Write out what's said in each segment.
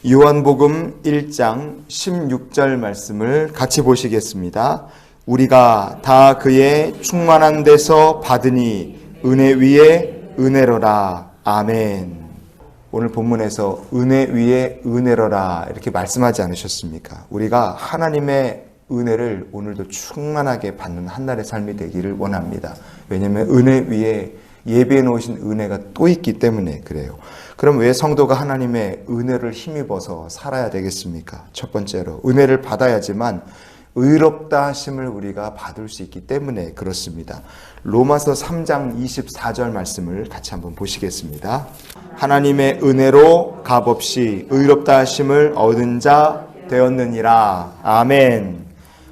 요한복음 1장 16절 말씀을 같이 보시겠습니다. 우리가 다 그의 충만한 데서 받으니 은혜 위에 은혜로라. 아멘. 오늘 본문에서 은혜 위에 은혜로라 이렇게 말씀하지 않으셨습니까? 우리가 하나님의 은혜를 오늘도 충만하게 받는 한날의 삶이 되기를 원합니다. 왜냐하면 은혜 위에 예비해 놓으신 은혜가 또 있기 때문에 그래요. 그럼 왜 성도가 하나님의 은혜를 힘입어서 살아야 되겠습니까? 첫 번째로 은혜를 받아야지만 의롭다 하심을 우리가 받을 수 있기 때문에 그렇습니다. 로마서 3장 24절 말씀을 같이 한번 보시겠습니다. 하나님의 은혜로 값없이 의롭다 하심을 얻은 자 되었느니라. 아멘.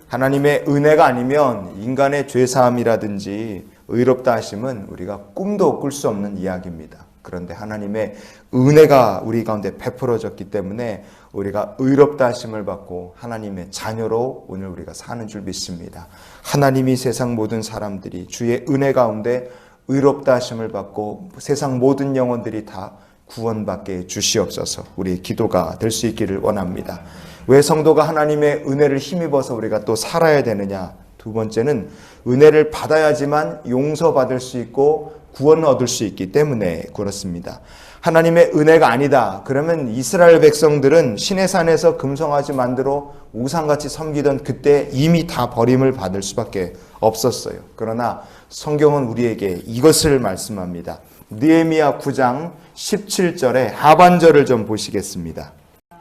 하나님의 은혜가 아니면 인간의 죄사함이라든지 의롭다 하심은 우리가 꿈도 꿀 수 없는 이야기입니다. 그런데 하나님의 은혜가 우리 가운데 베풀어졌기 때문에 우리가 의롭다 하심을 받고 하나님의 자녀로 오늘 우리가 사는 줄 믿습니다. 하나님이 세상 모든 사람들이 주의 은혜 가운데 의롭다 하심을 받고 세상 모든 영혼들이 다 구원받게 주시옵소서. 우리의 기도가 될 수 있기를 원합니다. 왜 성도가 하나님의 은혜를 힘입어서 우리가 또 살아야 되느냐? 두 번째는 은혜를 받아야지만 용서받을 수 있고 구원을 얻을 수 있기 때문에 그렇습니다. 하나님의 은혜가 아니다. 그러면 이스라엘 백성들은 시내산에서 금송아지 만들어 우상같이 섬기던 그때 이미 다 버림을 받을 수밖에 없었어요. 그러나 성경은 우리에게 이것을 말씀합니다. 느헤미야 9장 17절의 하반절을 좀 보시겠습니다.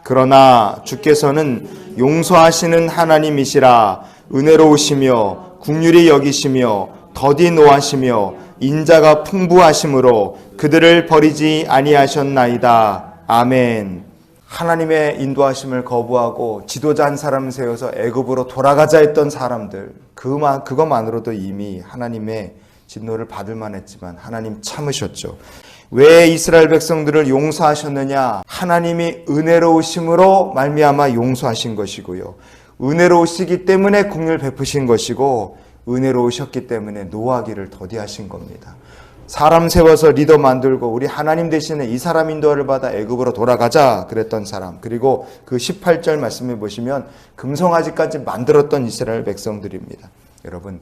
그러나 주께서는 용서하시는 하나님이시라. 은혜로우시며 긍휼히 여기시며 더디 노하시며 인자가 풍부하심으로 그들을 버리지 아니하셨나이다. 아멘. 하나님의 인도하심을 거부하고 지도자 한 사람 세워서 애굽으로 돌아가자 했던 사람들, 그것만으로도 이미 하나님의 진노를 받을 만했지만 하나님 참으셨죠. 왜 이스라엘 백성들을 용서하셨느냐? 하나님이 은혜로우심으로 말미암아 용서하신 것이고요. 은혜로우시기 때문에 긍휼 베푸신 것이고 은혜로우셨기 때문에 노하기를 더디하신 겁니다. 사람 세워서 리더 만들고 우리 하나님 대신에 이 사람 인도를 받아 애굽으로 돌아가자 그랬던 사람, 그리고 그 18절 말씀해 보시면 금송아지까지 만들었던 이스라엘 백성들입니다. 여러분,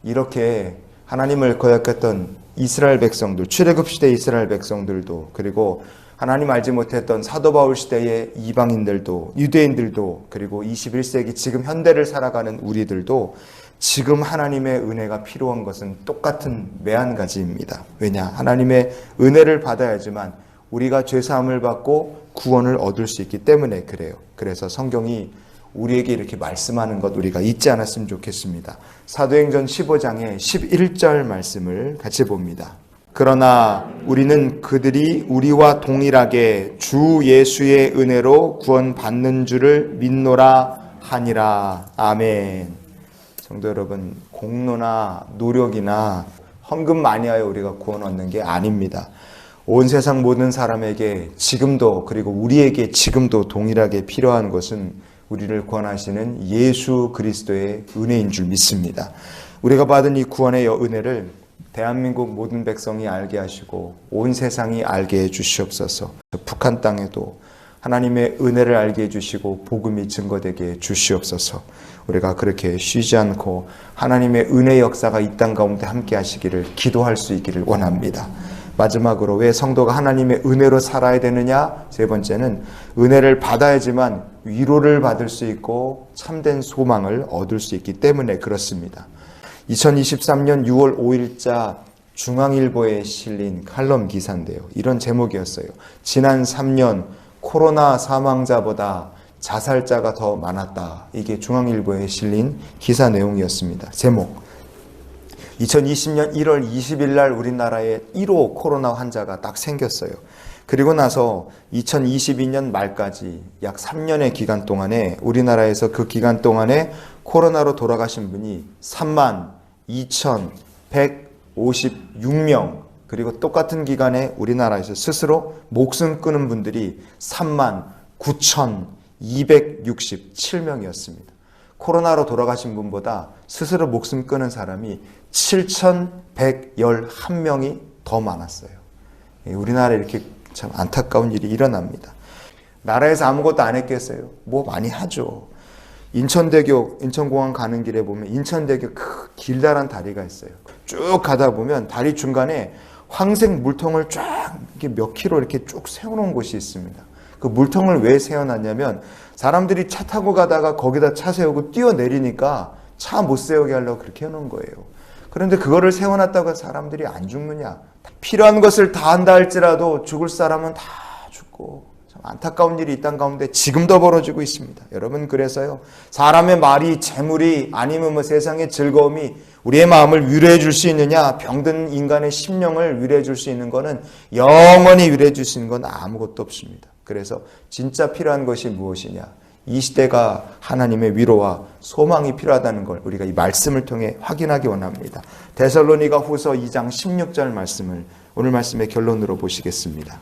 이렇게 하나님을 거역했던 이스라엘 백성들, 출애굽 시대 이스라엘 백성들도, 그리고 하나님 알지 못했던 사도 바울 시대의 이방인들도, 유대인들도, 그리고 21세기 지금 현대를 살아가는 우리들도 지금 하나님의 은혜가 필요한 것은 똑같은 매한가지입니다. 왜냐? 하나님의 은혜를 받아야지만 우리가 죄사함을 받고 구원을 얻을 수 있기 때문에 그래요. 그래서 성경이 우리에게 이렇게 말씀하는 것 우리가 잊지 않았으면 좋겠습니다. 사도행전 15장의 11절 말씀을 같이 봅니다. 그러나 우리는 그들이 우리와 동일하게 주 예수의 은혜로 구원받는 줄을 믿노라 하니라. 아멘. 성도 여러분, 공로나 노력이나 헌금 많이 하여 우리가 구원 얻는 게 아닙니다. 온 세상 모든 사람에게 지금도, 그리고 우리에게 지금도 동일하게 필요한 것은 우리를 구원하시는 예수 그리스도의 은혜인 줄 믿습니다. 우리가 받은 이 구원의 은혜를 대한민국 모든 백성이 알게 하시고 온 세상이 알게 해 주시옵소서. 북한 땅에도 하나님의 은혜를 알게 해주시고 복음이 증거되게 해 주시옵소서. 우리가 그렇게 쉬지 않고 하나님의 은혜 역사가 이 땅 가운데 함께 하시기를 기도할 수 있기를 원합니다. 마지막으로 왜 성도가 하나님의 은혜로 살아야 되느냐? 세 번째는 은혜를 받아야지만 위로를 받을 수 있고 참된 소망을 얻을 수 있기 때문에 그렇습니다. 2023년 6월 5일자 중앙일보에 실린 칼럼 기사인데요. 이런 제목이었어요. 지난 3년 코로나 사망자보다 자살자가 더 많았다. 이게 중앙일보에 실린 기사 내용이었습니다. 제목. 2020년 1월 20일 날 우리나라에 1호 코로나 환자가 딱 생겼어요. 그리고 나서 2022년 말까지 약 3년의 기간 동안에 우리나라에서 그 기간 동안에 코로나로 돌아가신 분이 32,156명, 그리고 똑같은 기간에 우리나라에서 스스로 목숨 끊은 분들이 39,267명이었습니다. 코로나로 돌아가신 분보다 스스로 목숨 끊은 사람이 7,111명이 더 많았어요. 우리나라에 이렇게 참 안타까운 일이 일어납니다. 나라에서 아무것도 안 했겠어요? 뭐 많이 하죠. 인천대교, 인천공항 가는 길에 보면 인천대교 길다란 다리가 있어요. 쭉 가다 보면 다리 중간에 황색 물통을 쫙 이렇게 몇 킬로 이렇게 쭉 세워놓은 곳이 있습니다. 그 물통을 왜 세워놨냐면 사람들이 차 타고 가다가 거기다 차 세우고 뛰어내리니까 차 못 세우게 하려고 그렇게 해놓은 거예요. 그런데 그거를 세워놨다고 사람들이 안 죽느냐? 필요한 것을 다 한다 할지라도 죽을 사람은 다 죽고, 참 안타까운 일이 이 땅 가운데 지금도 벌어지고 있습니다. 여러분, 그래서요, 사람의 말이, 재물이, 아니면 뭐 세상의 즐거움이 우리의 마음을 위로해 줄 수 있느냐? 병든 인간의 심령을 위로해 줄 수 있는 거는, 영원히 위로해 줄 수 있는 건 아무것도 없습니다. 그래서 진짜 필요한 것이 무엇이냐? 이 시대가 하나님의 위로와 소망이 필요하다는 걸 우리가 이 말씀을 통해 확인하기 원합니다. 데살로니가 후서 2장 16절 말씀을 오늘 말씀의 결론으로 보시겠습니다.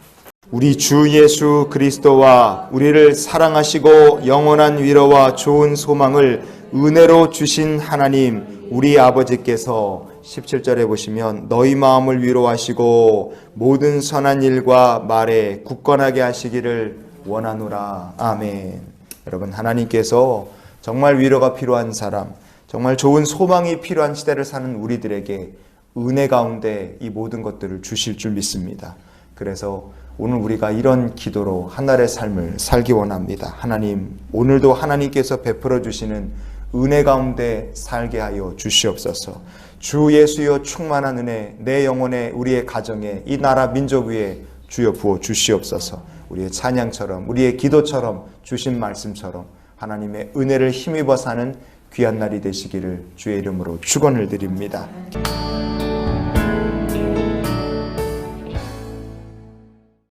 우리 주 예수 그리스도와 우리를 사랑하시고 영원한 위로와 좋은 소망을 은혜로 주신 하나님, 우리 아버지께서 17절에 보시면 너희 마음을 위로하시고 모든 선한 일과 말에 굳건하게 하시기를 원하노라. 아멘. 여러분, 하나님께서 정말 위로가 필요한 사람, 정말 좋은 소망이 필요한 시대를 사는 우리들에게 은혜 가운데 이 모든 것들을 주실 줄 믿습니다. 그래서 오늘 우리가 이런 기도로 하나의 삶을 살기 원합니다. 하나님, 오늘도 하나님께서 베풀어 주시는 은혜 가운데 살게 하여 주시옵소서. 주 예수여 충만한 은혜 내 영혼에, 우리의 가정에, 이 나라 민족 위에 주여 부어 주시옵소서. 우리의 찬양처럼, 우리의 기도처럼, 주신 말씀처럼 하나님의 은혜를 힘입어 사는 귀한 날이 되시기를 주의 이름으로 축원을 드립니다.